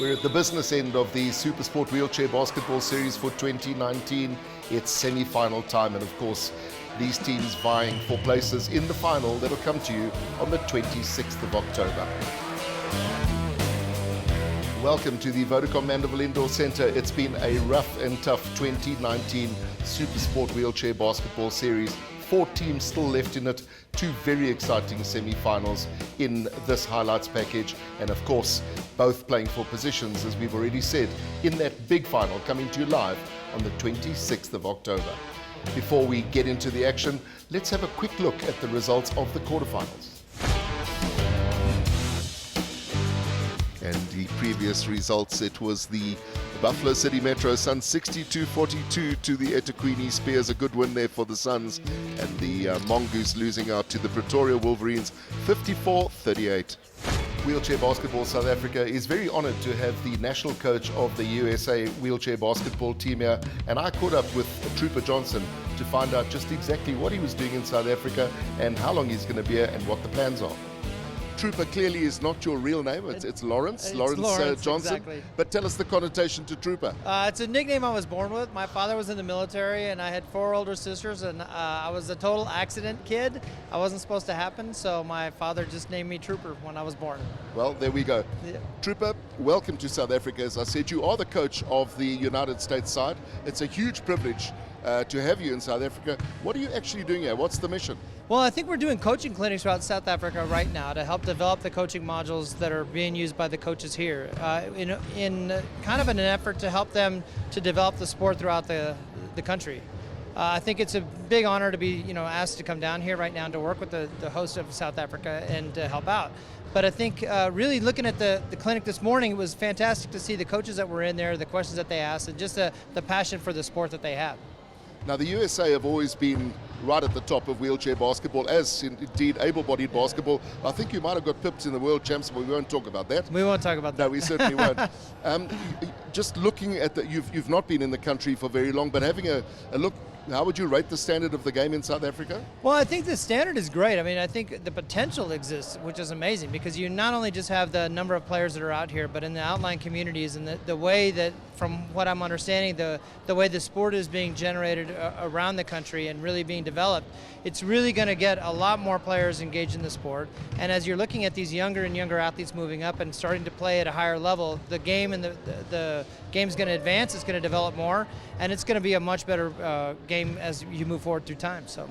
We're at the business end of the Supersport Wheelchair Basketball Series for 2019. It's semi-final time, and of course, these teams vying for places in the final that'll come to you on the 26th of October. Welcome to the Vodacom Mandeville Indoor Centre. It's been a rough and tough 2019 Supersport Wheelchair Basketball Series. 4 teams still left in it, 2 very exciting semi-finals in this highlights package, and of course both playing for positions, as we've already said, in that big final coming to you live on the 26th of October. Before we get into the action, let's have a quick look at the results of the quarterfinals. And the previous results, it was the Buffalo City Metro Suns 62-42 to the eThekwini Spears. A good win there for the Suns. And the Mongoose losing out to the Pretoria Wolverines 54-38. Wheelchair Basketball South Africa is very honoured to have the national coach of the USA wheelchair basketball team here. And I caught up with Trooper Johnson to find out just exactly what he was doing in South Africa and how long he's going to be here and what the plans are. Trooper clearly is not your real name. It's Lawrence Johnson. Exactly. But tell us the connotation to Trooper. It's a nickname I was born with. My father was in the military, and I had 4 older sisters, and I was a total accident kid. I wasn't supposed to happen, so my father just named me Trooper when I was born. Well, there we go. Yeah. Trooper, welcome to South Africa. As I said, you are the coach of the United States side. It's a huge privilege to have you in South Africa. What are you actually doing here? What's the mission? Well, I think we're doing coaching clinics throughout South Africa right now to help develop the coaching modules that are being used by the coaches here in kind of an effort to help them to develop the sport throughout the country. I think it's a big honor to be asked to come down here right now and to work with the host of South Africa and to help out. But I think really looking at the clinic this morning, it was fantastic to see the coaches that were in there, the questions that they asked, and just the passion for the sport that they have. Now, the USA have always been right at the top of wheelchair basketball, as indeed able-bodied basketball. I think you might have got pipped in the World Champs, but we won't talk about that. We won't talk about that. No, we certainly won't. Just looking at you've not been in the country for very long, but having a look, how would you rate the standard of the game in South Africa? Well, I think the standard is great. I mean, I think the potential exists, which is amazing, because you not only just have the number of players that are out here, but in the outlying communities and the way that, from what I'm understanding, the way the sport is being generated around the country and really being developed, it's really going to get a lot more players engaged in the sport. And as you're looking at these younger and younger athletes moving up and starting to play at a higher level, the game and the game's going to advance, it's going to develop more, and it's going to be a much better game as you move forward through time. So,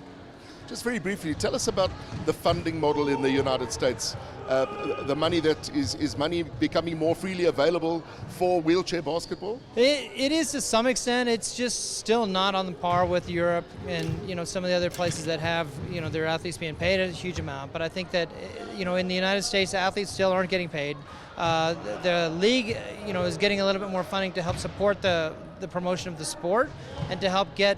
just very briefly, tell us about the funding model in the United States. The money that is money becoming more freely available for wheelchair basketball? It is to some extent. It's just still not on the par with Europe and some of the other places that have their athletes being paid a huge amount. But I think that in the United States, athletes still aren't getting paid. The league is getting a little bit more funding to help support the promotion of the sport and to help get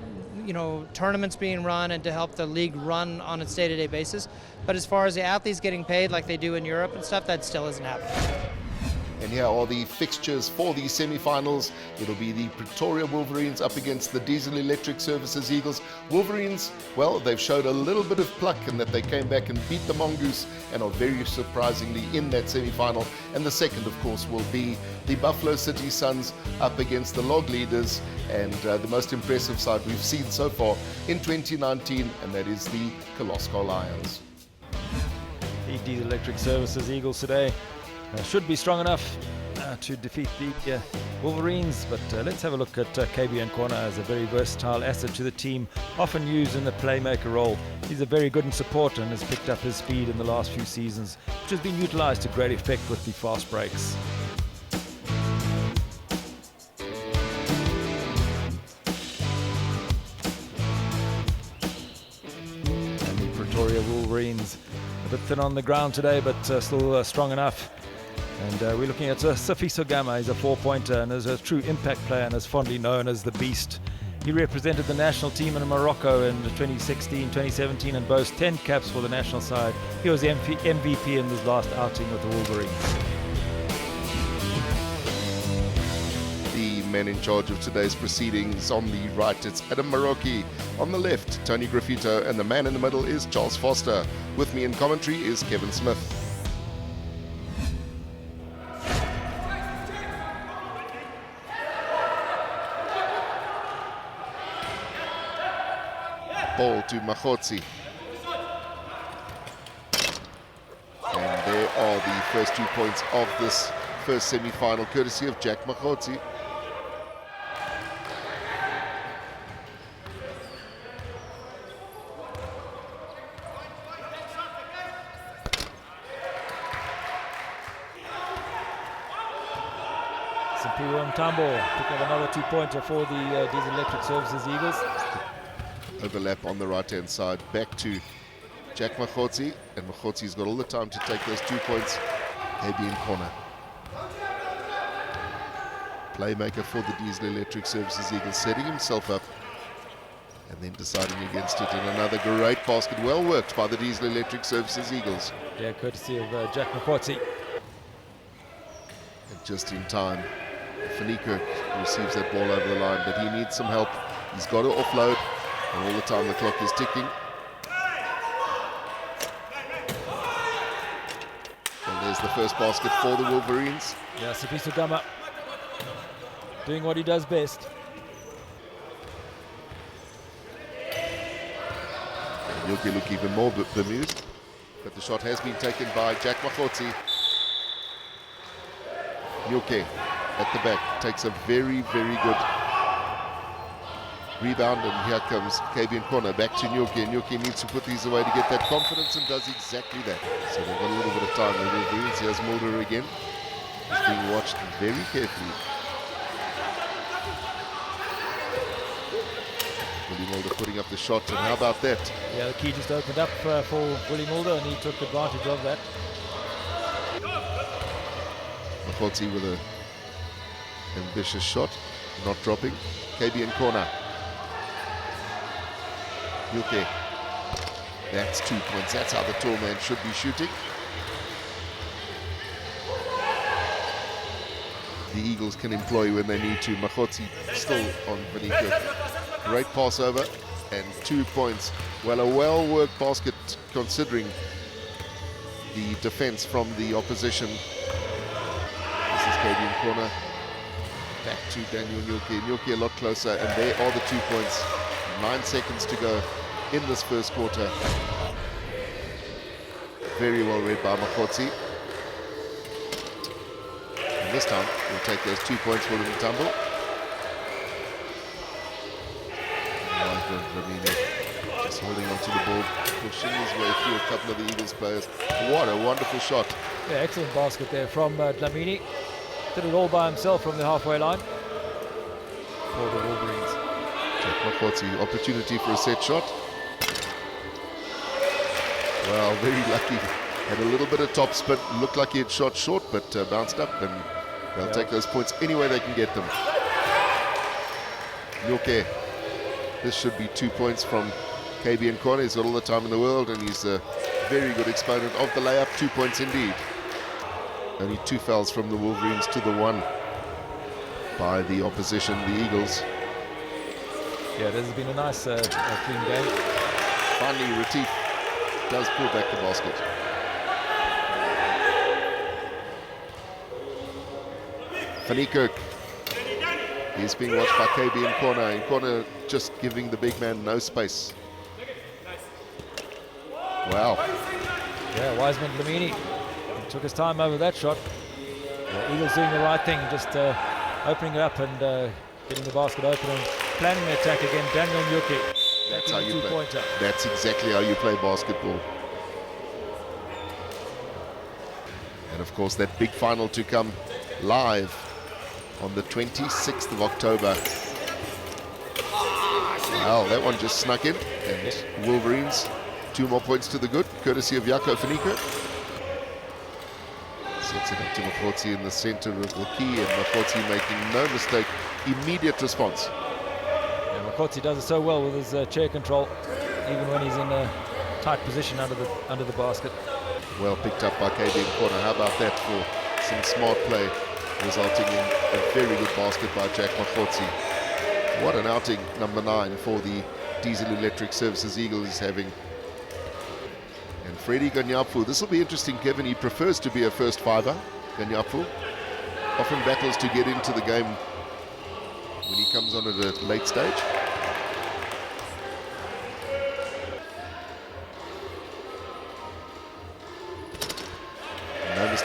tournaments being run and to help the league run on its day-to-day basis. But as far as the athletes getting paid like they do in Europe and stuff, that still isn't happening. And here are the fixtures for the semi-finals. It'll be the Pretoria Wolverines up against the Diesel Electric Services Eagles. Wolverines, well, they've showed a little bit of pluck in that they came back and beat the Mongoose and are very surprisingly in that semi-final. And the second, of course, will be the Buffalo City Suns up against the Log Leaders and the most impressive side we've seen so far in 2019, and that is the Kolosko Lions. The Diesel Electric Services Eagles today should be strong enough to defeat the Wolverines, but let's have a look at KB Nkona as a very versatile asset to the team, often used in the playmaker role. He's a very good in support and has picked up his speed in the last few seasons, which has been utilised to great effect with the fast breaks. And the Pretoria Wolverines a bit thin on the ground today, but still strong enough. And we're looking at Sifiso Gama. He's a 4-pointer and is a true impact player and is fondly known as the Beast. He represented the national team in Morocco in 2016, 2017 and boasts 10 caps for the national side. He was MVP in his last outing with the Wolverines. The men in charge of today's proceedings, on the right, it's Adam Maroki. On the left, Tony Graffito. And the man in the middle is Charles Foster. With me in commentary is Kevin Smith. ball to Machotsi. And there are the first 2 points of this first semi-final, courtesy of Jack Machotsi. Tambo pick up another 2-pointer for the Diesel Electric Services Eagles. Overlap on the right-hand side, back to Jack Machotsi, and Machotsi's got all the time to take those 2 points. AB in corner. Playmaker for the Diesel Electric Services Eagles, setting himself up and then deciding against it, and another great basket, well worked by the Diesel Electric Services Eagles. Yeah, courtesy of Jack Machotsi. And just in time, Faniko receives that ball over the line, but he needs some help. He's got to offload, and all the time the clock is ticking. And there's the first basket for the Wolverines. Yeah, Sifiso Gama doing what he does best. Nyoke look even more bemused, but the shot has been taken by Jack Machotsi. Nyoke at the back takes a very, very good rebound, and here comes KB in corner, back to Nyoke. Nyoke needs to put these away to get that confidence, and does exactly that. So they've got a little bit of time. The Wolverines, here's Mulder again. He's being watched very carefully. Willie Mulder putting up the shot, and how about that? Yeah, the key just opened up for Willie Mulder, and he took advantage of that. Machotsi with a ambitious shot, not dropping. KB in corner. Yuke. That's 2 points. That's how the tall man should be shooting. The Eagles can employ when they need to. Machotsi still on Vaniko. Great pass over and 2 points. Well, a well-worked basket considering the defense from the opposition. This is KB in corner. Back to Daniel Nyoke. Nyoke a lot closer, and there are the 2 points. 9 seconds to go in this first quarter. Very well read by Machotsi. And this time, we'll take those 2 points for the tumble. Just holding onto the ball, pushing his way through a couple of the Eagles players. What a wonderful shot. Yeah, excellent basket there from Dlamini. Did it all by himself from the halfway line for the Wolverines. Jack Machotsi, opportunity for a set shot. Well, very lucky. Had a little bit of top spin. Looked like he had shot short, but bounced up, and they'll take those points any way they can get them. Nyoke. This should be 2 points from KB in corner. He's got all the time in the world, and he's a very good exponent of the layup. 2 points indeed. Only 2 fouls from the Wolverines to the 1 by the opposition, the Eagles. Yeah, this has been a nice clean game. Finally, Retief does pull back the basket. Faniko. He's being watched by KB in corner. In corner, just giving the big man no space. Wow. Yeah, Wiseman Lamini took his time over that shot. The Eagles doing the right thing, just opening it up and getting the basket open and planning the attack again. Daniel Nyoke. That's how you play. Two-pointer. That's exactly how you play basketball. And of course, that big final to come live on the 26th of October. Wow, that one just snuck in. And Wolverines, 2 more points to the good, courtesy of Jaco Faniko. Sets it up to Machotsi in the center of the key, and Machotsi making no mistake. Immediate response. Yeah, Machotsi does it so well with his chair control, even when he's in a tight position under the basket. Well picked up by KB in corner. How about that for some smart play, resulting in a very good basket by Jack Machotsi. What an outing, number 9, for the Diesel Electric Services Eagles is having. And Freddie Ganyapu, this will be interesting, Kevin. He prefers to be a first fiver, Ganyapu. Often battles to get into the game when he comes on at a late stage.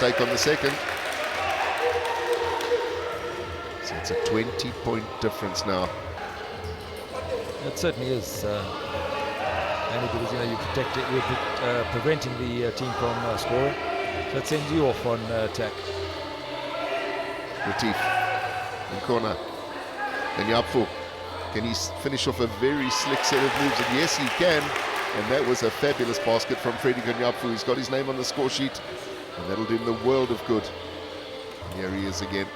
mistake on the second. So it's a 20-point difference now. It certainly is. Only because you're preventing the team from scoring. So it sends you off on attack. Retief in corner. Ganyapfu. Can he finish off a very slick set of moves? And yes, he can. And that was a fabulous basket from Freddie Ganyapfu. He's got his name on the score sheet, and that'll do him the world of good. And here he is again.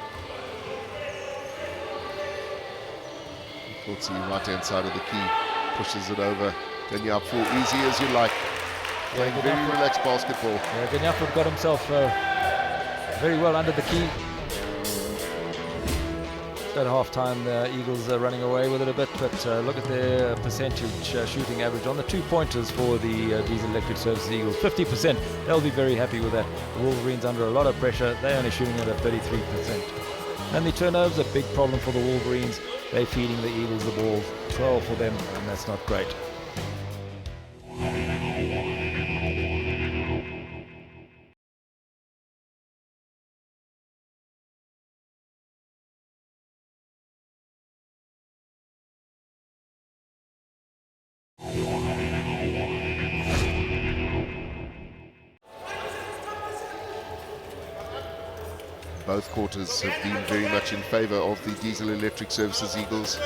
Let's see, right-hand side of the key. Pushes it over. Ganyapfu, easy as you like. Playing very relaxed basketball. Yeah, Ganyapfu got himself very well under the key. At half-time, the Eagles are running away with it a bit, but look at their percentage shooting average on the two-pointers for the Diesel Electric Services Eagles, 50%. They'll be very happy with that. The Wolverines under a lot of pressure. They're only shooting at a 33%. And the turnovers a big problem for the Wolverines. They're feeding the Eagles the ball, 12 for them, and that's not great. Both quarters have been very much in favor of the Diesel Electric Services Eagles.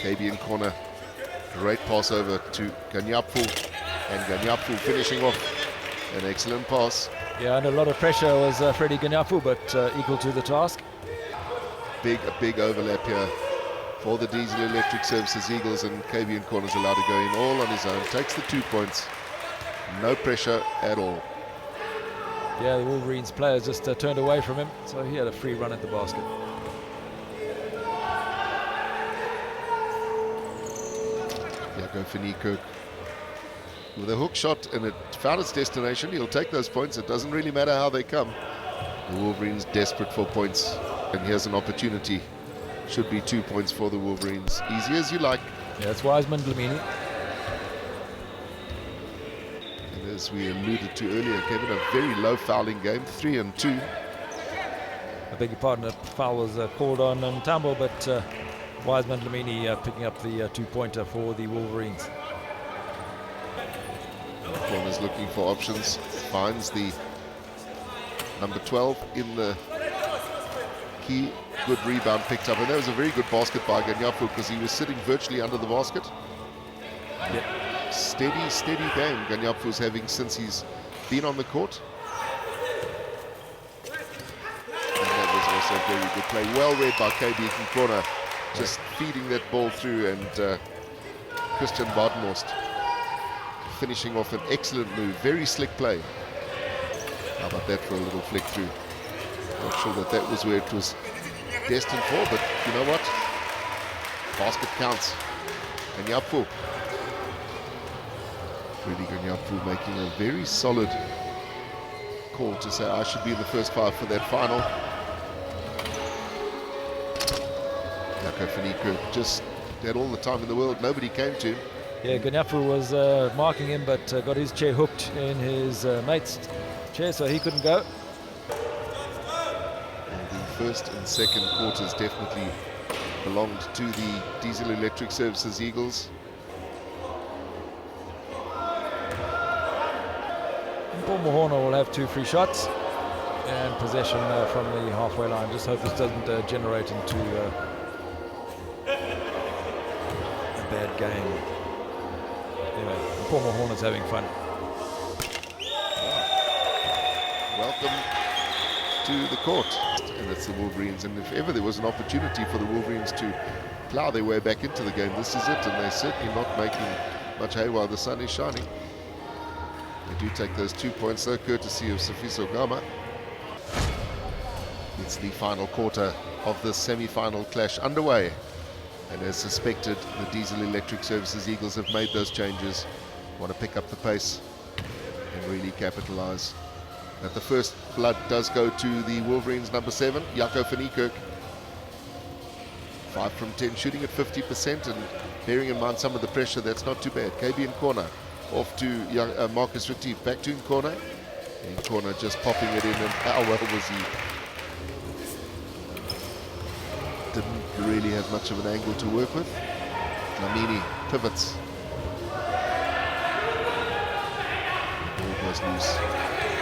KB in corner. Great pass over to Ganyapfu. And Ganyapfu finishing off an excellent pass. Yeah, under a lot of pressure was Freddie Ganyapfu, but equal to the task. A big overlap here for the Diesel Electric Services Eagles, and KB in corner is allowed to go in all on his own. Takes the 2 points. No pressure at all. Yeah, the Wolverines players just turned away from him, so he had a free run at the basket. Jaco van Niekerk with a hook shot, and it found its destination. He'll take those points. It doesn't really matter how they come. The Wolverines desperate for points, and here's an opportunity. Should be 2 points for the Wolverines. Easy as you like. Yeah, it's Wiseman Dlamini. As we alluded to earlier, Kevin, a very low fouling game, 3 and 2. I beg your pardon, a foul was called on Ntambo, but Wiseman Dlamini picking up the two-pointer for the Wolverines. Corner's looking for options, finds the number 12 in the key. Good rebound picked up, and that was a very good basket by Ganyapfu because he was sitting virtually under the basket. Yeah. Steady game Ganyapfu's having since he's been on the court. And that was also a very good play. Well read by KB in corner. Just feeding that ball through, and Christian Badenhorst finishing off an excellent move. Very slick play. How about that for a little flick through? Not sure that was where it was destined for, but you know what? Basket counts. Ganyapfu. Freddie Ganyapfu making a very solid call to say I should be in the first 5 for that final. Jaco van Niekerk just had all the time in the world. Nobody came to him. Yeah, Ganyapfu was marking him, but got his chair hooked in his mate's chair, so he couldn't go. And the first and second quarters definitely belonged to the Diesel Electric Services Eagles. Paul Mahorna will have 2 free shots and possession from the halfway line. Just hope this doesn't generate into a bad game. Anyway, Paul Mahorna's having fun. Welcome to the court. And it's the Wolverines. And if ever there was an opportunity for the Wolverines to plow their way back into the game, this is it. And they're certainly not making much hay while the sun is shining. They do take those 2 points, though, courtesy of Sifiso Gama. It's the final quarter of the semi-final clash underway. And as suspected, the Diesel Electric Services Eagles have made those changes. Want to pick up the pace and really capitalize. But the first blood does go to the Wolverines' number 7, Jaco van Niekerk. 5 from 10, shooting at 50%, and bearing in mind some of the pressure, that's not too bad. KB in corner. Off to Marcus Retief, back to in corner. In corner, just popping it in, and how well was he? Didn't really have much of an angle to work with. Dlamini pivots. Ball goes loose.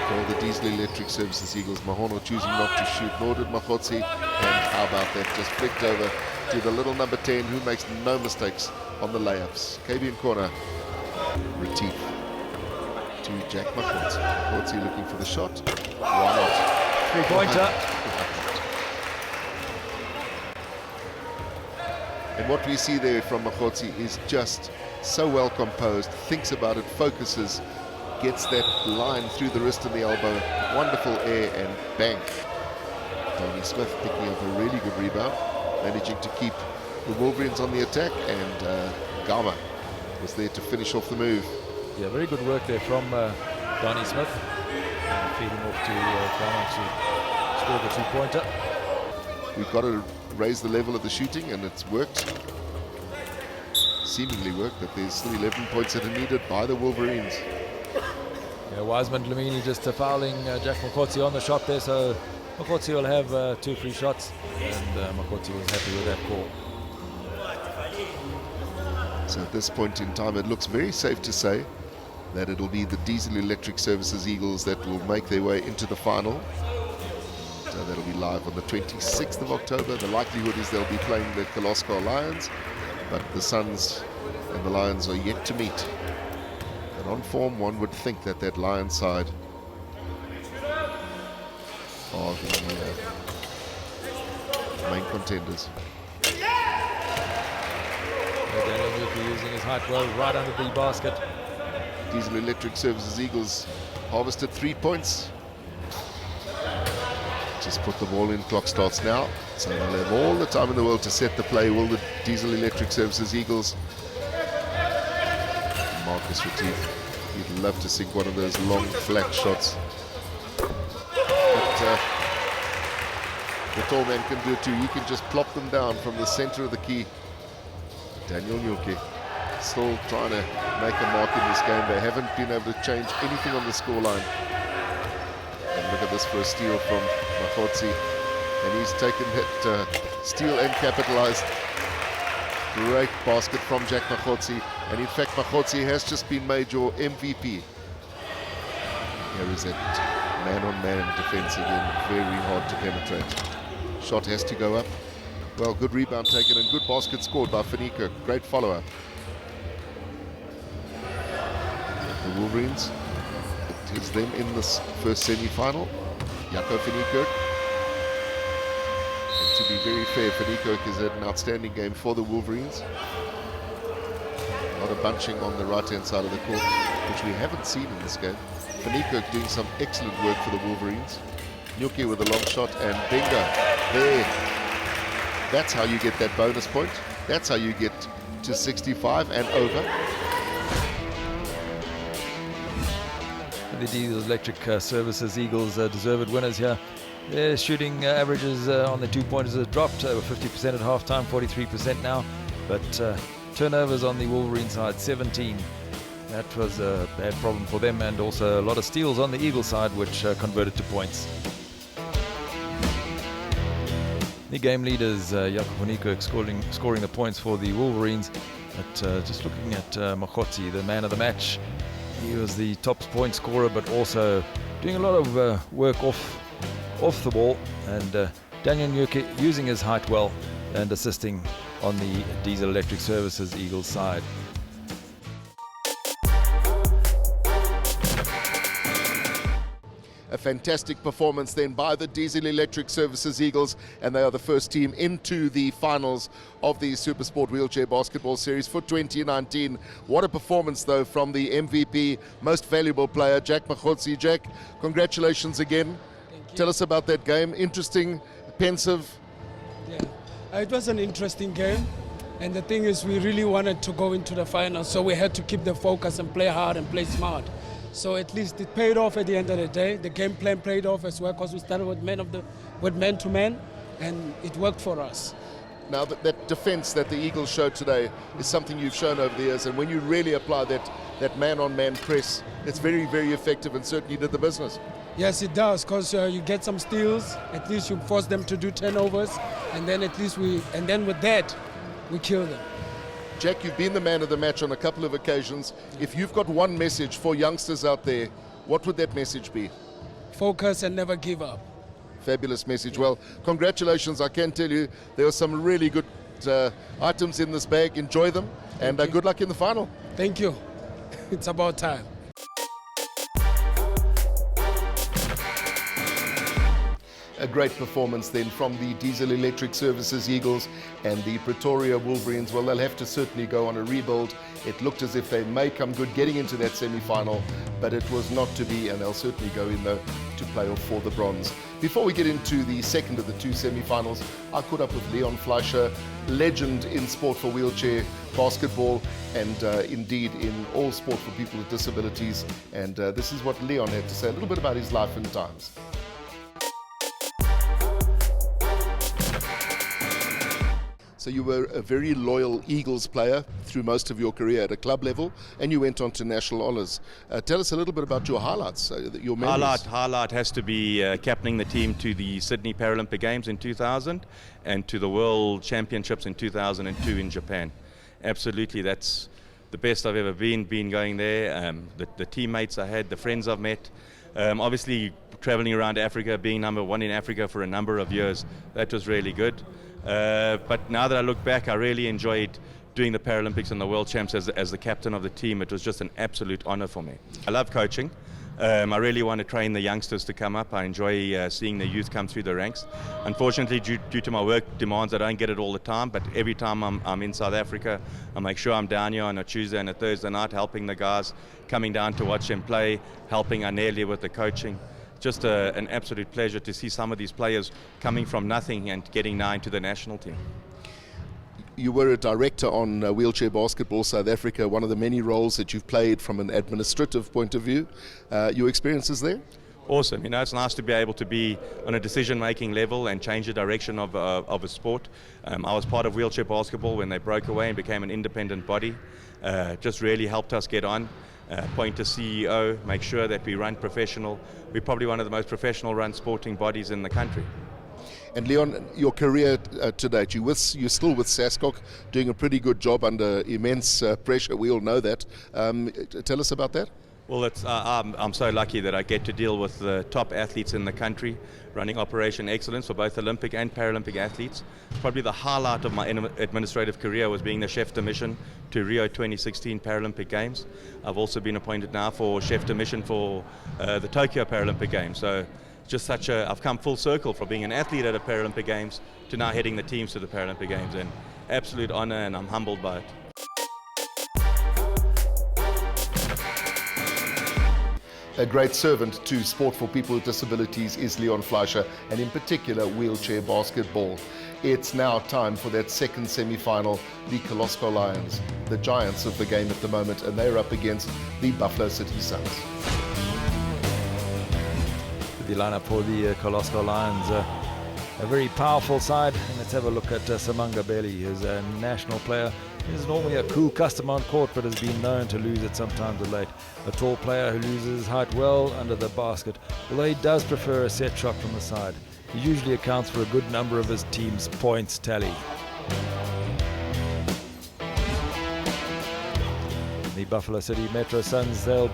For the Diesel Electric Services Eagles, Mahono choosing not to shoot, nor did Machotsi. And how about that? Just flicked over to the little number 10, who makes no mistakes on the layups. KB in corner. Retief to Jack Machotsi. Machotsi looking for the shot. Why not? Three-pointer. And what we see there from Machotsi is just so well composed, thinks about it, focuses, gets that line through the wrist and the elbow, wonderful air, and bang. Tony Smith picking up a really good rebound, managing to keep the Wolverines on the attack, and Gama was there to finish off the move. Yeah, very good work there from Donnie Smith. Feeding off to Gama to score the two-pointer. We've got to raise the level of the shooting, and it's worked. Seemingly worked, that there's still 11 points that are needed by the Wolverines. Yeah, Wiseman Dlamini just fouling Jack Machotsi on the shot there, so Machotsi will have 2 free shots, and Machotsi was happy with that call. So at this point in time, it looks very safe to say that it'll be the Diesel Electric Services Eagles that will make their way into the final. So that'll be live on the 26th of October. The likelihood is they'll be playing the Koloskar Lions, but the Suns and the Lions are yet to meet. And on form, one would think that that Lions side are the main contenders. Daniel Newby using his height well right under the basket. Diesel Electric Services Eagles harvested 3 points. Just put the ball in, clock starts now. So they'll have all the time in the world to set the play, will the Diesel Electric Services Eagles. Marcus Retief, you'd love to sink one of those long, flat shots. But the tall man can do it too. He can just plop them down from the center of the key. Daniel Nyoke still trying to make a mark in this game. They haven't been able to change anything on the scoreline. And look at this for a steal from Machotsi. And he's taken that steal and capitalized. Great basket from Jack Machotsi. And in fact, Machotsi has just been your MVP. Here is that man-on-man defense again. Very hard to penetrate. Shot has to go up. Well, good rebound taken and good basket scored by Faniko. Great follow-up. The Wolverines, it is them in this first semi-final. Jaco Faniko. And to be very fair, Faniko has had an outstanding game for the Wolverines. A lot of bunching on the right-hand side of the court, which we haven't seen in this game. Faniko doing some excellent work for the Wolverines. Nyoke with a long shot, and Benga there. That's how you get that bonus point. That's how you get to 65 and over. The Diesel Electric Services Eagles deserved winners here. Their shooting averages on the 2-pointers have dropped over 50% at halftime, 43% now. But turnovers on the Wolverine side, 17. That was a bad problem for them, and also a lot of steals on the Eagle side, which converted to points. The game leaders, Jaco Faniko scoring the points for the Wolverines. But just looking at Machotsi, the man of the match, he was the top point scorer, but also doing a lot of work off the ball. And Daniel Nyoke using his height well and assisting on the Diesel Electric Services Eagles side. A fantastic performance then by the Diesel Electric Services Eagles, and they are the first team into the finals of the Supersport Wheelchair Basketball Series for 2019. What a performance though from the MVP, most valuable player, Jack Machotsi. Jack, congratulations again. Thank you. Tell us about that game. Interesting, pensive. Yeah, it was an interesting game, and the thing is we really wanted to go into the finals, so we had to keep the focus and play hard and play smart. So at least it paid off at the end of the day. The game plan paid off as well, because we started with man to man, and it worked for us. Now that defence that the Eagles showed today is something you've shown over the years, and when you really apply that man-on-man press, it's very, very effective and certainly did the business. Yes, it does, because you get some steals. At least you force them to do turnovers, and then with that, we kill them. Jack, you've been the man of the match on a couple of occasions. If you've got one message for youngsters out there, what would that message be? Focus and never give up. Fabulous message. Well, congratulations. I can tell you there are some really good items in this bag. Enjoy them, and good luck in the final. Thank you. It's about time. A great performance then from the Diesel Electric Services Eagles and the Pretoria Wolverines. Well, they'll have to certainly go on a rebuild. It looked as if they may come good getting into that semi-final, but it was not to be, and they'll certainly go in though to play off for the bronze. Before we get into the second of the two semi-finals, I caught up with Leon Fleischer, legend in sport for wheelchair basketball and indeed in all sport for people with disabilities. And this is what Leon had to say, a little bit about his life and times. So you were a very loyal Eagles player through most of your career at a club level, and you went on to national honours. Tell us a little bit about your highlights, your memories. Highlight has to be captaining the team to the Sydney Paralympic Games in 2000 and to the World Championships in 2002 in Japan. Absolutely, that's the best I've ever been going there. The teammates I had, the friends I've met. Obviously, travelling around Africa, being number one in Africa for a number of years, that was really good. But now that I look back, I really enjoyed doing the Paralympics and the World Champs as the captain of the team. It was just an absolute honour for me. I love coaching. I really want to train the youngsters to come up. I enjoy seeing the youth come through the ranks. Unfortunately, due to my work demands, I don't get it all the time, but every time I'm in South Africa, I make sure I'm down here on a Tuesday and a Thursday night helping the guys, coming down to watch them play, helping Aneli with the coaching. Just an absolute pleasure to see some of these players coming from nothing and getting now into the national team. You were a director on Wheelchair Basketball South Africa, one of the many roles that you've played from an administrative point of view. Your experiences there? Awesome. It's nice to be able to be on a decision-making level and change the direction of a sport. I was part of Wheelchair Basketball when they broke away and became an independent body. Just really helped us get on. Appoint a CEO, make sure that we run professional. We're probably one of the most professional run sporting bodies in the country. And Leon, your career to date, you're still with SASCOC, doing a pretty good job under immense pressure. We all know that. Tell us about that. Well, I'm so lucky that I get to deal with the top athletes in the country, running Operation Excellence for both Olympic and Paralympic athletes. Probably the highlight of my administrative career was being the chef de mission to Rio 2016 Paralympic Games. I've also been appointed now for chef de mission for the Tokyo Paralympic Games. So just I've come full circle from being an athlete at the Paralympic Games to now heading the teams to the Paralympic Games, and absolute honor, and I'm humbled by it. A great servant to sport for people with disabilities is Leon Fleischer, and in particular wheelchair basketball. It's now time for that second semi-final, the Colosco Lions, the giants of the game at the moment, and they're up against the Buffalo City Suns. The lineup for the Colosco Lions, a very powerful side. And let's have a look at Samanga Belly, who's a national player. He's normally a cool customer on court, but has been known to lose it sometimes of late. A tall player who loses his height well under the basket, although he does prefer a set shot from the side. He usually accounts for a good number of his team's points tally. The Buffalo City Metro Suns, they'll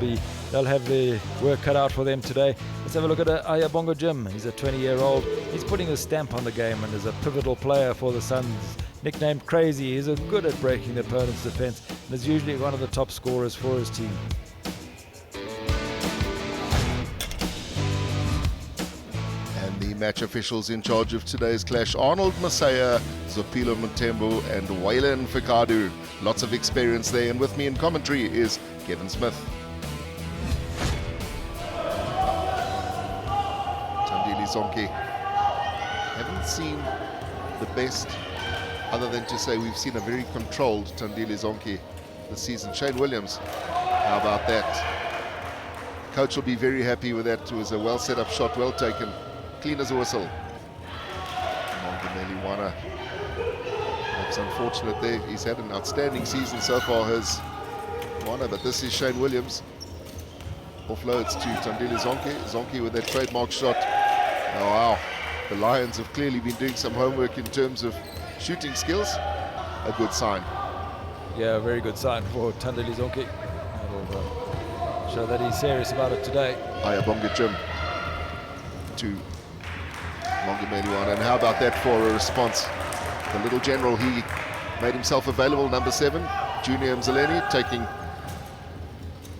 have their work cut out for them today. Let's have a look at Ayabongo Jim. He's a 20-year-old. He's putting a stamp on the game and is a pivotal player for the Suns. Nicknamed Crazy, he's good at breaking the opponent's defense and is usually one of the top scorers for his team. And the match officials in charge of today's clash, Arnold Masaya, Zopilo Mutembu and Waylon Fikadu. Lots of experience there, and with me in commentary is Kevin Smith. Tandile Zonke. Haven't seen the best, other than to say we've seen a very controlled Tandile Zonke this season. Shane Williams, how about that? Coach will be very happy with that. It was a well set up shot, well taken, clean as a whistle. Mongameli Wana It's unfortunate there. He's had an outstanding season so far, has Moana, but this is Shane Williams. Offloads to Tandile Zonke. Zonke with that trademark shot. Oh, wow. The Lions have clearly been doing some homework in terms of shooting skills. A good sign. Yeah, a very good sign for Tandile Zonke. That'll show that he's serious about it today. Ayabonga Jim to Mongameliwana. And how about that for a response? The little general, he made himself available, number 7, Junior Mzaleni, taking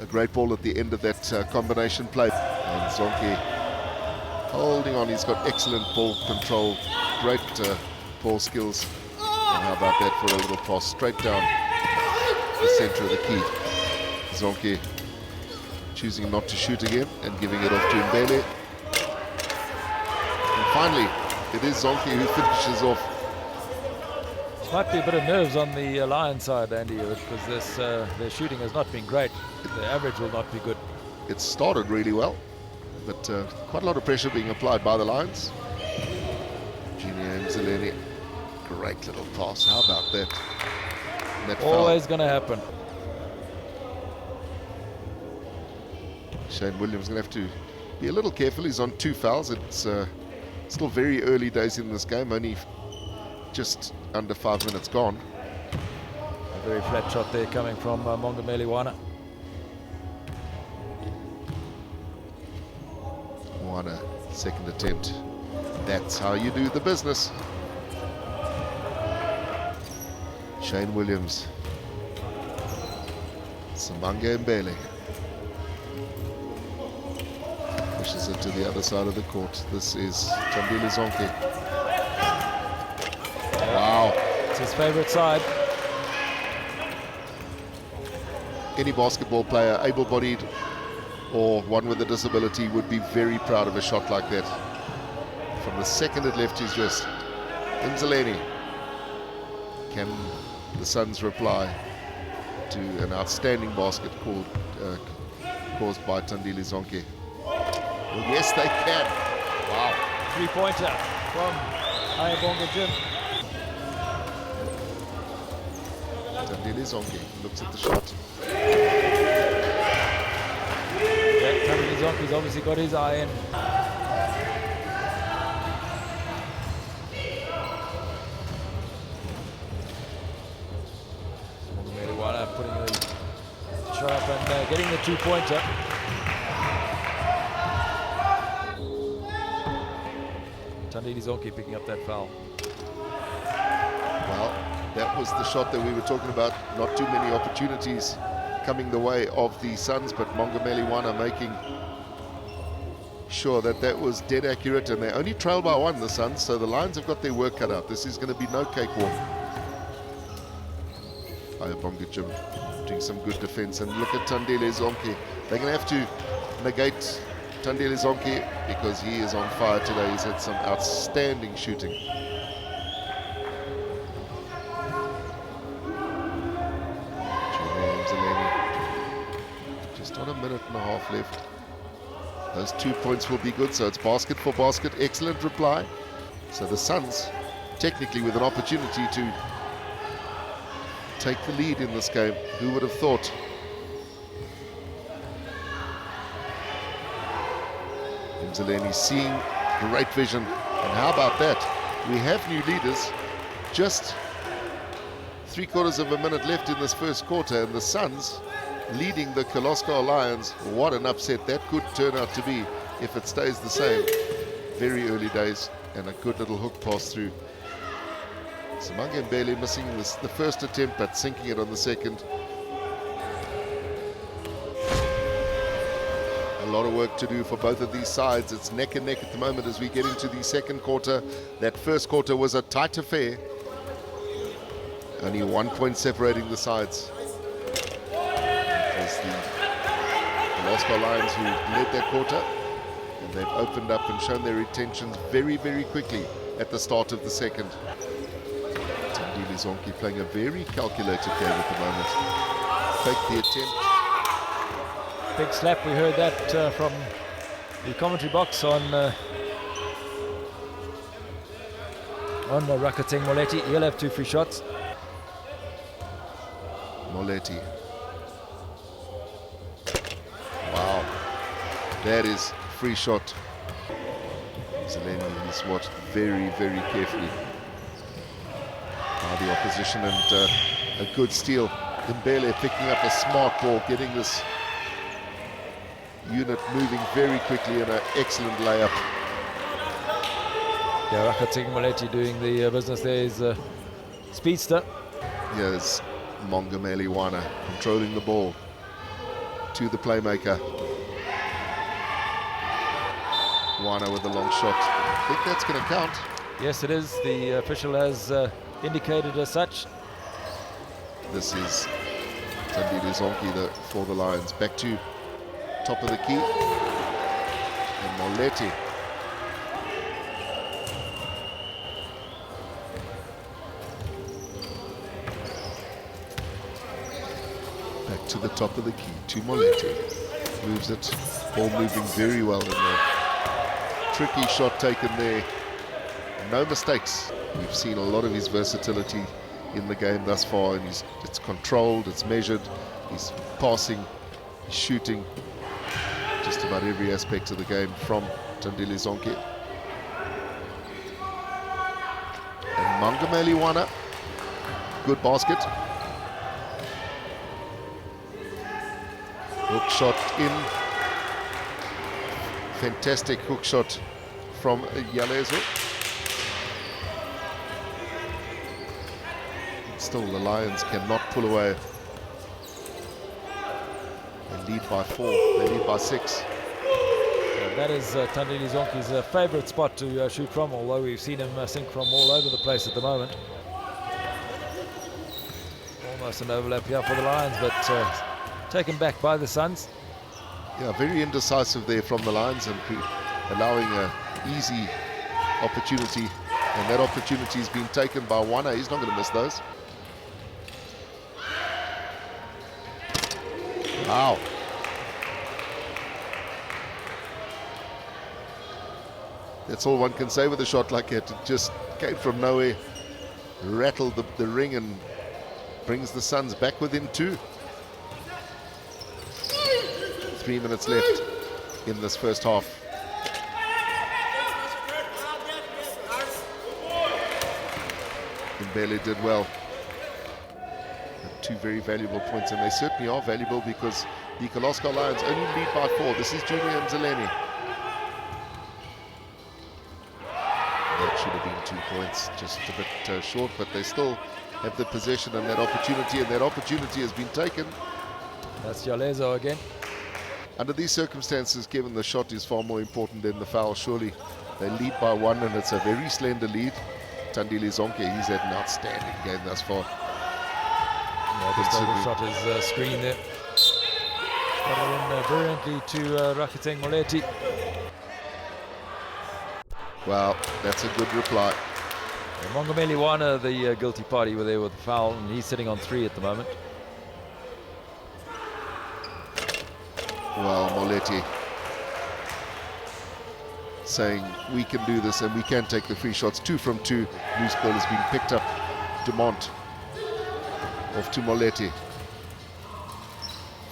a great ball at the end of that combination play. And Zonke holding on. He's got excellent ball control, great ball skills. And how about that for a little pass straight down the center of the key. Zonke choosing not to shoot again and giving it off to Mbele. And finally, it is Zonke who finishes off. Might be a bit of nerves on the Lions side, Andy, because their shooting has not been great. The average will not be good. It started really well, but quite a lot of pressure being applied by the Lions. Junior Mzaleni, great little pass. How about that? And that Always going to happen. Shane Williams going to have to be a little careful. He's on 2 fouls. It's still very early days in this game, only just under 5 minutes gone. A very flat shot there coming from Mongameliwana. Wana, second attempt. That's how you do the business. Shane Williams. Samanga Mbele. Pushes it to the other side of the court. This is Tandile Zonke. Wow. It's his favorite side. Any basketball player, able-bodied or one with a disability, would be very proud of a shot like that. From the second it left his wrist. Mzaleni. Can the Suns reply to an outstanding basket caused by Tandile Zonke? Well, yes, they can. Wow. 3-pointer from Ayabonga Jim. Tandile Zonke looks at the shot. Yeah, Tandile Zonke's obviously got his eye in. Mongameliwana putting the shot up and getting the 2-pointer. Tandile Zonke picking up that foul. Well, that was the shot that we were talking about. Not too many opportunities coming the way of the Suns, but Mongameliwana making sure that that was dead accurate, and they only trail by 1, the Suns, so the Lions have got their work cut out. This is going to be no cakewalk. Ayabonga Jim doing some good defense, and look at Tandile Zonke. They're going to have to negate Tandile Zonke because he is on fire today. He's had some outstanding shooting. Just on a minute and a half left. Those 2 points will be good, so it's basket for basket. Excellent reply. So the Suns technically with an opportunity to take the lead in this game. Who would have thought? Mzaleni seeing great vision, and how about that? We have new leaders. Just 3/4 of a minute left in this first quarter, and the Suns leading the Kolosko Lions. What an upset that could turn out to be if it stays the same. Very early days, and a good little hook pass through. Samanga Mbele missing the first attempt, but sinking it on the second. A lot of work to do for both of these sides. It's neck and neck at the moment as we get into the second quarter. That first quarter was a tight affair. Only 1 point separating the sides. It was the Kolosko Lions who led that quarter, and they've opened up and shown their intentions very, very quickly at the start of the second. Tandile Zonke playing a very calculated game at the moment. Fake the attempt. Big slap, we heard that from the commentary box on Rakateng Moletti. He'll have 2 free shots. Moletti. Wow, that is free shot. Zeleny is watched very, very carefully by the opposition, and a good steal. Mbele picking up a smart ball, getting this unit moving very quickly, and an excellent layup. Yeah, Rakhating Moletti doing the business there is speedster. Here's Mongameli Wana controlling the ball to the playmaker. Wana with the long shot. I think that's going to count. Yes, it is. The official has indicated as such. This is Tandile Zonke for the Lions. Back to top of the key. And Moletti. Back to the top of the key to Moletti. Moves it. Ball moving very well in there. Tricky shot taken there. No mistakes. We've seen a lot of his versatility in the game thus far, and it's controlled, it's measured, he's passing, he's shooting, just about every aspect of the game from Tandile Zonke. And Mongameli Wana, good basket. Hook shot in. Fantastic hook shot from Yalezo. Still, the Lions cannot pull away. They lead by 4, they lead by 6. That is Tandile Zonke's favourite spot to shoot from, although we've seen him sink from all over the place at the moment. Almost an overlap here for the Lions, but taken back by the Suns. Yeah, very indecisive there from the Lions, and allowing an easy opportunity, and that opportunity is being taken by Wana. He's not going to miss those. Wow. That's all one can say with a shot like that. It just came from nowhere, rattled the ring, and brings the Suns back within 2. 3 minutes left in this first half. Mbele did well. Had 2 very valuable points, and they certainly are valuable because the Koloskar Lions only lead by 4. This is Junior and Zeleny. That should have been 2 points, just a bit short, but they still have the possession and that opportunity has been taken. That's Yalezo again. Under these circumstances, Kevin, the shot is far more important than the foul, surely. They lead by 1, and it's a very slender lead. Tandile Zonke, he's had an outstanding game thus far. Yeah, the shot is screen there. Got it in brilliantly to Rakhating Moletti. Wow, that's a good reply. Mongameli Wana, the guilty party, were there with the foul, and he's sitting on 3 at the moment. Well, Moletti saying we can do this and we can take the free shots. 2 from 2. Loose ball has been picked up. Dumont off to Moletti.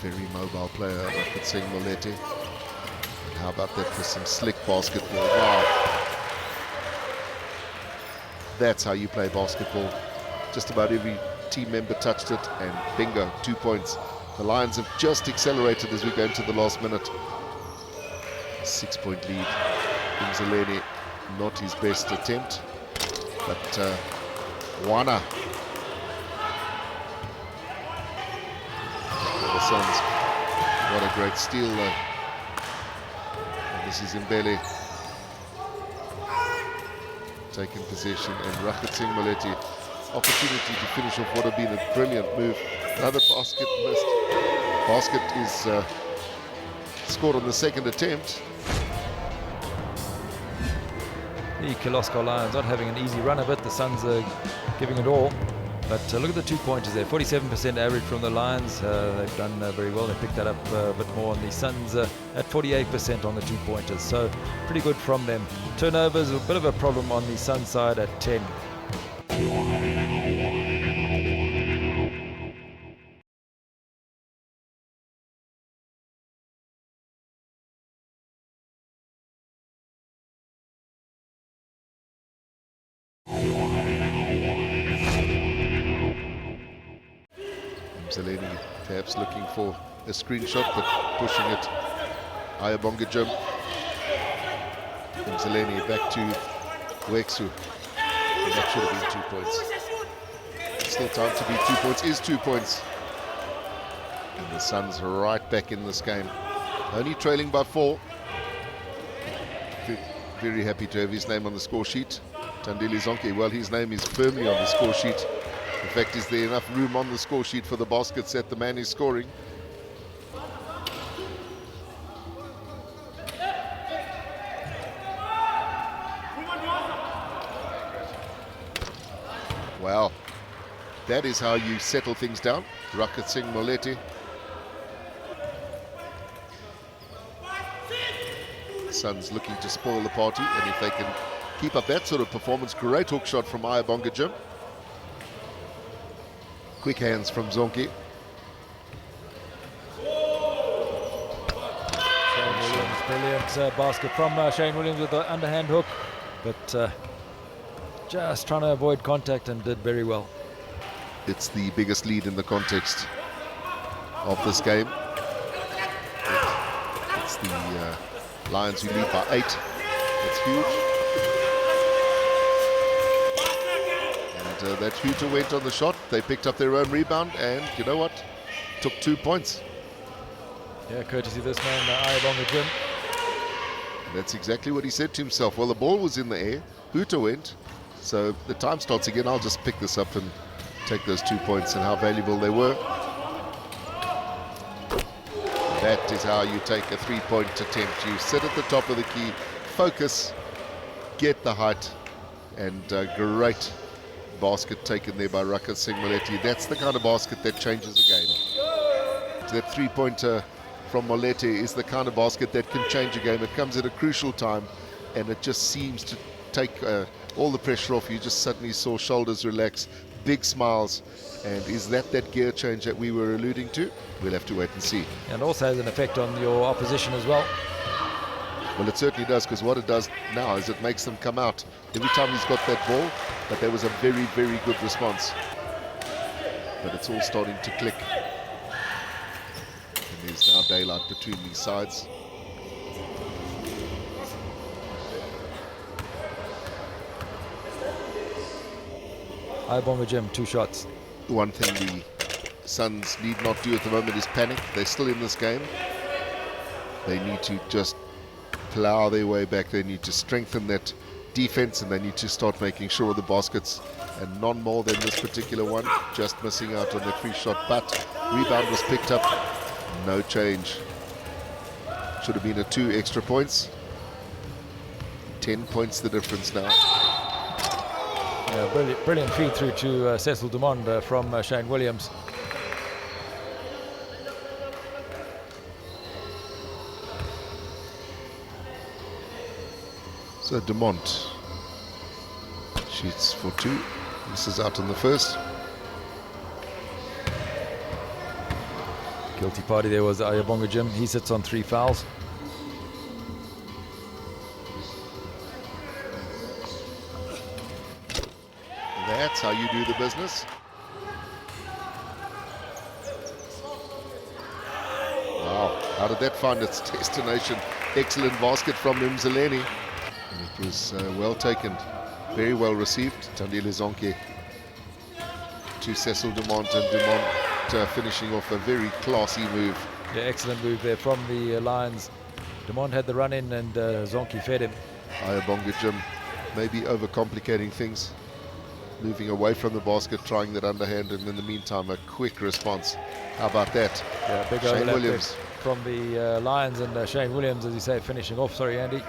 Very mobile player, I could say, Moletti. And how about that for some slick basketball? Wow. That's how you play basketball. Just about every team member touched it, and bingo, 2 points. The Lions have just accelerated as we go into the last minute. 6-point lead. Zeleny, not his best attempt, but Wana. The Suns, what a great steal though. And this is Mbele taking possession, and Rakhating Moletti, opportunity to finish off what had been a brilliant move. Another basket missed. Basket is scored on the 2nd attempt. The Koloskar Lions not having an easy run of it. The Suns are giving it all. But look at the 2-pointers there. 47% average from the Lions. They've done very well. They picked that up a bit more on the Suns at 48% on the 2-pointers. So pretty good from them. Turnovers, a bit of a problem on the Suns side at 10. Mzaleni perhaps looking for a screenshot, but pushing it. Ayabonga Jim. Mzaleni back to Wexu. And that should have been 2 points. Still time to beat 2 points, is 2 points. And the Suns right back in this game. Only trailing by 4. Very happy to have his name on the score sheet. Tandile Zonke, well, his name is firmly on the score sheet. In fact, is there enough room on the score sheet for the baskets that the man is scoring? Wow, that is how you settle things down. Rakat Singh Moleti. Suns looking to spoil the party, and if they can keep up that sort of performance, great hook shot from Ayabonga Jim. Quick hands from Zonke. Shane Williams, brilliant basket from Shane Williams with the underhand hook, but just trying to avoid contact and did very well. It's the biggest lead in the context of this game. It's the Lions who lead by 8. That's huge. And that Hooter went on the shot. They picked up their own rebound, and you know what? Took 2 points. Yeah, courtesy of this man, Ayabonga Jim. That's exactly what he said to himself. Well, the ball was in the air. Hooter went. So the time starts again. I'll just pick this up and take those 2 points, and how valuable they were. That is how you take a 3-point attempt. You sit at the top of the key, focus, get the height, and great basket taken there by Rakat Singh Moleti. That's the kind of basket that changes the game. That 3-pointer from Moleti is the kind of basket that can change a game. It comes at a crucial time, and it just seems to take all the pressure off. You just suddenly saw shoulders relax, big smiles. And is that gear change that we were alluding to? We'll have to wait and see. And also has an effect on your opposition as well. Well, it certainly does, because what it does now is it makes them come out every time he's got that ball. But there was a very, very good response. But it's all starting to click. And there's now daylight between these sides. Ayabonga Jim, 2 shots. One thing the Suns need not do at the moment is panic. They're still in this game. They need to just plow their way back. They need to strengthen that defense, and they need to start making sure of the baskets, and none more than this particular one. Just missing out on that free shot, but rebound was picked up. No change. Should have been 2 extra points. 10 points the difference now. Brilliant feed through to Cecil Dumond from Shane Williams. So Dumont shoots for 2. This is out on the first. Guilty party there was Ayabonga Jim. He sits on 3 fouls. That's how you do the business. Wow, how did that find its destination? Excellent basket from Mzaleni. And it was well taken, very well received. Tandile Zonke to Cecil Dumont, and Dumont finishing off a very classy move. Yeah, excellent move there from the Lions. Dumont had the run in, and Zonke fed him. Ayabonga Jim maybe overcomplicating things, moving away from the basket, trying that underhand, and in the meantime a quick response. How about that? Yeah, big Shane overlap Williams from the Lions, and Shane Williams, as you say, finishing off. Sorry, Andy.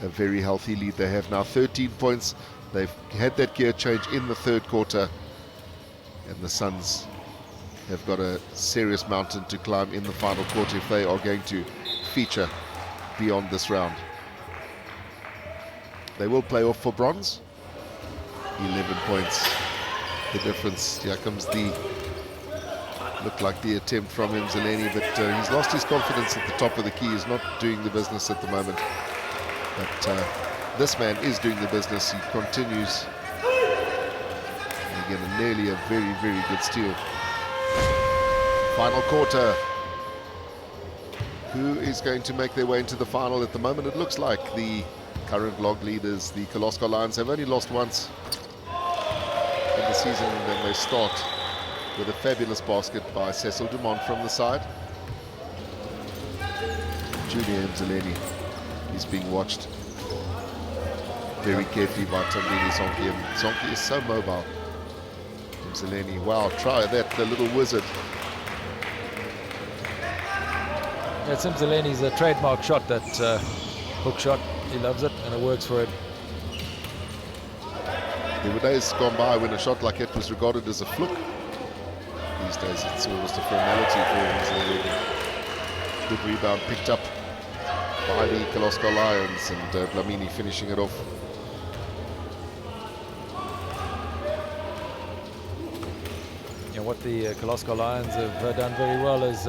A very healthy lead they have now, 13 points. They've had that gear change in the 3rd quarter, and the Suns have got a serious mountain to climb in the final quarter if they are going to feature beyond this round. They will play off for bronze. 11 points the difference. Here comes the looked like the attempt from Mzaleni, but he's lost his confidence at the top of the key. He's not doing the business at the moment, but this man is doing the business. He continues. And again, nearly a very, very good steal. Final quarter. Who is going to make their way into the final? At the moment, it looks like the current log leaders, the Kolosko Lions, have only lost once in the season, and then they start with a fabulous basket by Cecil Dumont from the side. Julia Mzaleni is being watched very carefully by Tandile Zonke, and Zonke is so mobile. Mzaleni, wow, try that, the little wizard. It's Mzaleni's a trademark shot, that hook shot. He loves it, and it works for him. There were days gone by when a shot like that was regarded as a fluke. These days it's almost a formality for Mzaleni. Good rebound picked up by the Kolosko Lions, and Dlamini finishing it off. Yeah, what the Kolosko Lions have done very well is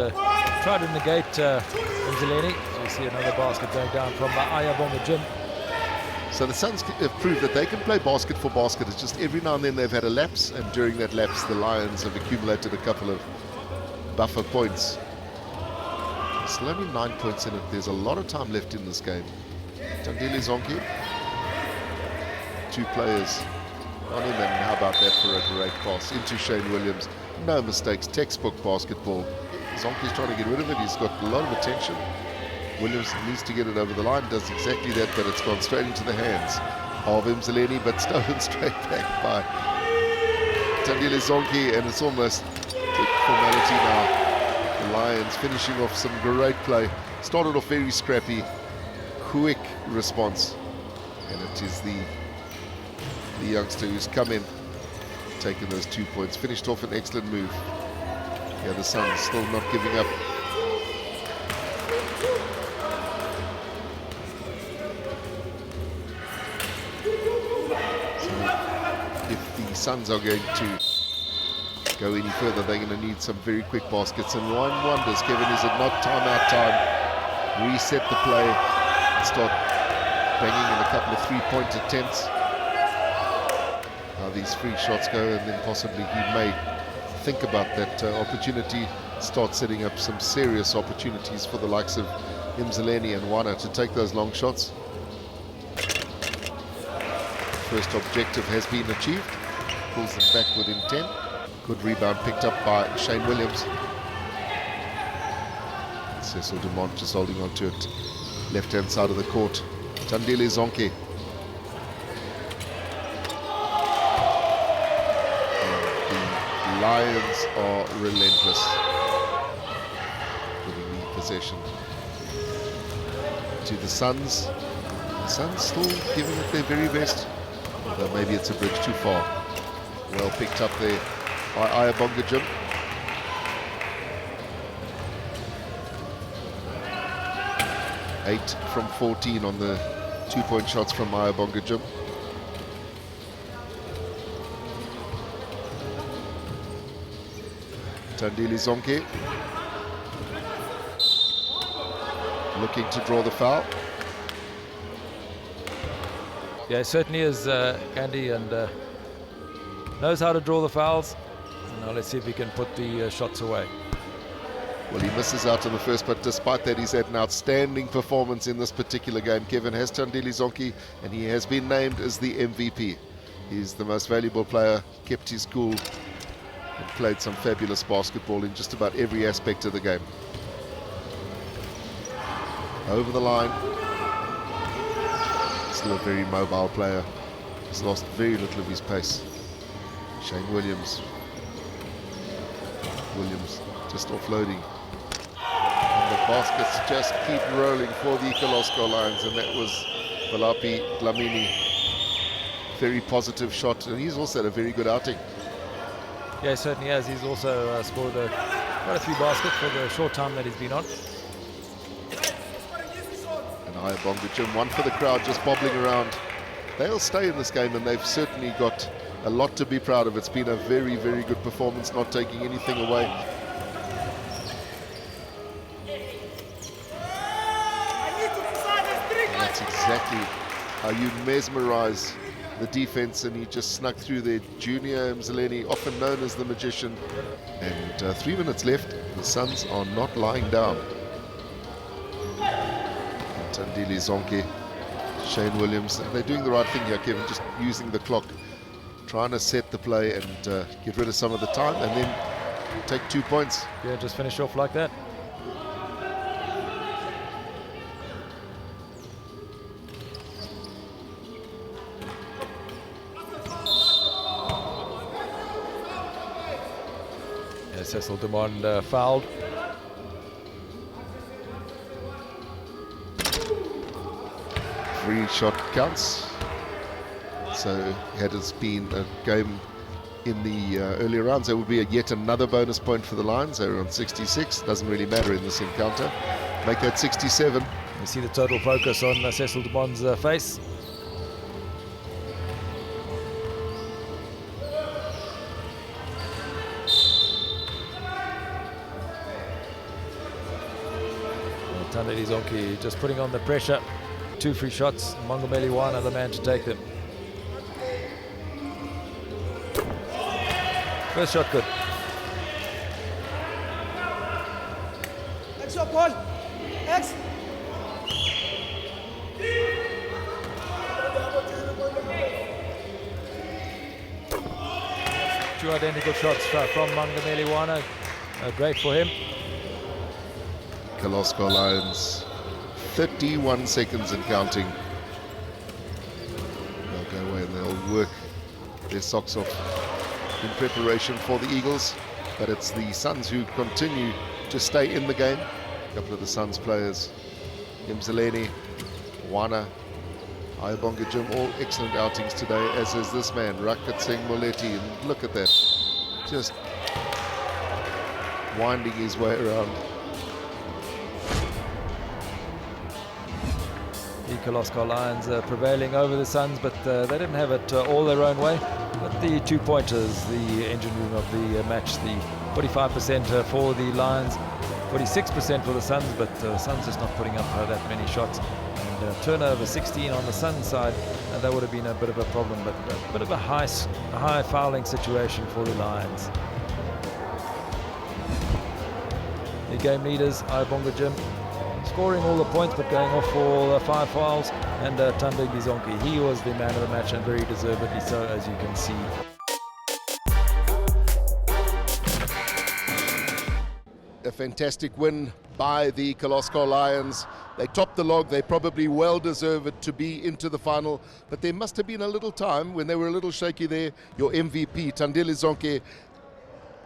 try to negate Mzaleni. So you see another basket going down from Ayabonga Jim. So the Suns have proved that they can play basket for basket. It's just every now and then they've had a lapse, and during that lapse the Lions have accumulated a couple of buffer points. Still only 9 points in it. There's a lot of time left in this game. Tandile Zonke, 2 players on him, and how about that for a great pass into Shane Williams. No mistakes, textbook basketball. Zonke's trying to get rid of it. He's got a lot of attention. Williams needs to get it over the line, does exactly that, but it's gone straight into the hands of Mzaleni, but stolen straight back by Tandile Zonke, and it's almost a formality now. The Lions finishing off some great play. Started off very scrappy, quick response, and it is the youngster who's come in, taken those 2 points, finished off an excellent move. Yeah, the Suns still not giving up. If the Suns are going to go any further, they're going to need some very quick baskets. And one wonders, Kevin, is it not timeout time? Reset the play and start banging in a couple of three-point attempts. How these free shots go, and then possibly he may think about that opportunity, start setting up some serious opportunities for the likes of Mzaleni and Wana to take those long shots. First objective has been achieved. Pulls them back within 10. Good rebound picked up by Shane Williams. Cecil Dumont just holding on to it. Left-hand side of the court. Tandile Zonke. And the Lions are relentless. Giving the possession to the Suns. The Suns still giving it their very best. Although maybe it's a bridge too far. Well picked up there by Ayabonga Jim. Eight from 14 on the 2-point shots from Ayabonga Jim. Tandile Zonke looking to draw the foul. Yeah, he certainly is, Candy, and knows how to draw the fouls. Now let's see if he can put the shots away. Well, he misses out on the first, but despite that, he's had an outstanding performance in this particular game. Kevin has Tandile Zonke, and he has been named as the MVP. He's the most valuable player, kept his cool, and played some fabulous basketball in just about every aspect of the game. Over the line. Still a very mobile player. He's lost very little of his pace. Shane Williams. Williams just offloading. And the baskets just keep rolling for the Kolosko Lions, and that was Valapi Dlamini. Very positive shot, and he's also had a very good outing. Yeah, he certainly has. He's also scored quite a few baskets for the short time that he's been on. Ayabonga Jim, one for the crowd, just bobbling around. They'll stay in this game, and they've certainly got a lot to be proud of. It's been a very, very good performance, not taking anything away. And that's exactly how you mesmerize the defense, and he just snuck through there. Junior Mzaleni, often known as the magician. And 3 minutes left. The Suns are not lying down. Tandile Zonke, Shane Williams, they're doing the right thing here, Kevin, just using the clock, trying to set the play and get rid of some of the time, and then take 2 points. Yeah, just finish off like that. Yeah, Cecil Dumond fouled. Free shot counts. So had it been a game in the earlier rounds, there would be yet another bonus point for the Lions. They're on 66. Doesn't really matter in this encounter. Make that 67. You see the total focus on Cecil Dumond's face. Tandile Zonke just putting on the pressure. 2 free shots. Mongomeli Wana, the man to take them. First shot good. X shot, Paul. X. Two identical shots from Mongomeli Wana. Great for him. Kalosko Lions, 31 seconds and counting. They'll go away and they'll work their socks off in preparation for the Eagles, but it's the Suns who continue to stay in the game. A couple of the Suns players, Mzaleni, Wana, Ayabonga Jim, all excellent outings today, as is this man, Rakat Singh Moletti, and look at that, just winding his way around. The Kalosko Lions prevailing over the Suns, but they didn't have it all their own way. But the 2 pointers, the engine room of the match, the 45% for the Lions, 46% for the Suns, but the Suns just not putting up that many shots. And turnover 16 on the Suns side, that would have been a bit of a problem, but a bit of a high fouling situation for the Lions. The game leaders, Ayabonga Jim, scoring all the points but going off for 5 fouls, and Tandile Zonke, he was the man of the match and very deservedly so, as you can see. A fantastic win by the Kalosko Lions. They topped the log. They probably well deserved to be into the final, but there must have been a little time when they were a little shaky there. Your MVP, Tandile Zonke,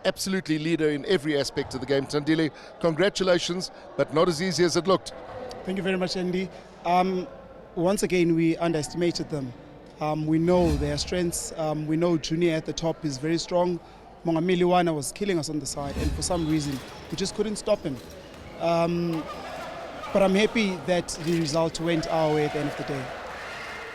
absolutely leader in every aspect of the game. Tandile, congratulations, but not as easy as it looked. Thank you very much, Andy. Once again, we underestimated them. We know their strengths. We know Junior at the top is very strong. Mongomeli Wana was killing us on the side, and for some reason, we just couldn't stop him. But I'm happy that the result went our way at the end of the day.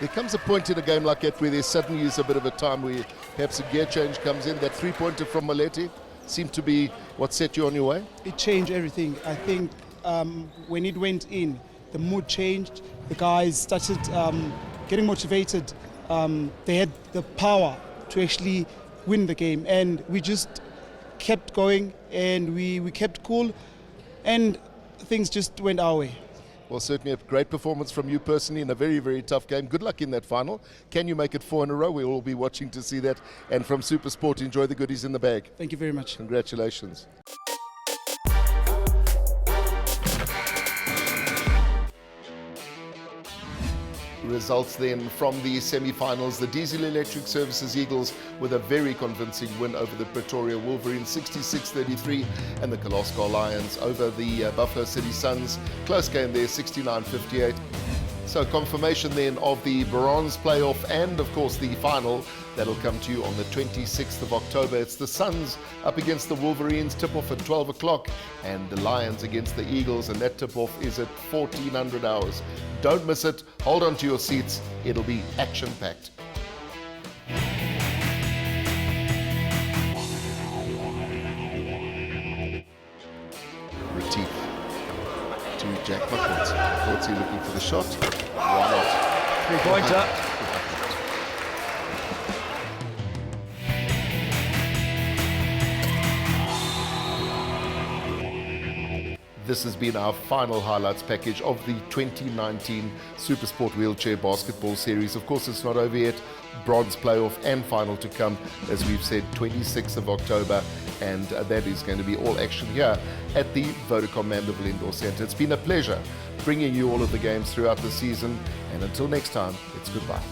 There comes a point in a game like that where there suddenly is a bit of a time where perhaps a gear change comes in. That 3-pointer from Moletti seemed to be what set you on your way. It changed everything. I think when it went in, the mood changed. The guys started getting motivated. They had the power to actually win the game, and we just kept going, and we kept cool, and things just went our way. Well, certainly a great performance from you personally in a very, very tough game. Good luck in that final. Can you make it 4 in a row? We'll all be watching to see that. And from Supersport, enjoy the goodies in the bag. Thank you very much. Congratulations. Results then from the semi-finals. The Diesel Electric Services Eagles with a very convincing win over the Pretoria Wolverines, 66-33, and the Kalosko Lions over the Buffalo City Suns. Close game there, 69-58. So confirmation then of the bronze playoff and of course the final. That'll come to you on the 26th of October. It's the Suns up against the Wolverines, tip-off at 12 o'clock, and the Lions against the Eagles, and that tip-off is at 1400 hours. Don't miss it. Hold on to your seats. It'll be action-packed. Retief to Jack McCourty. McCourty looking for the shot. Why not? Three-pointer. This has been our final highlights package of the 2019 Supersport Wheelchair Basketball Series. Of course, it's not over yet. Bronze playoff and final to come, as we've said, 26th of October, and that is going to be all action here at the Vodacom Mandeville Indoor Centre. It's been a pleasure bringing you all of the games throughout the season, and until next time, it's goodbye.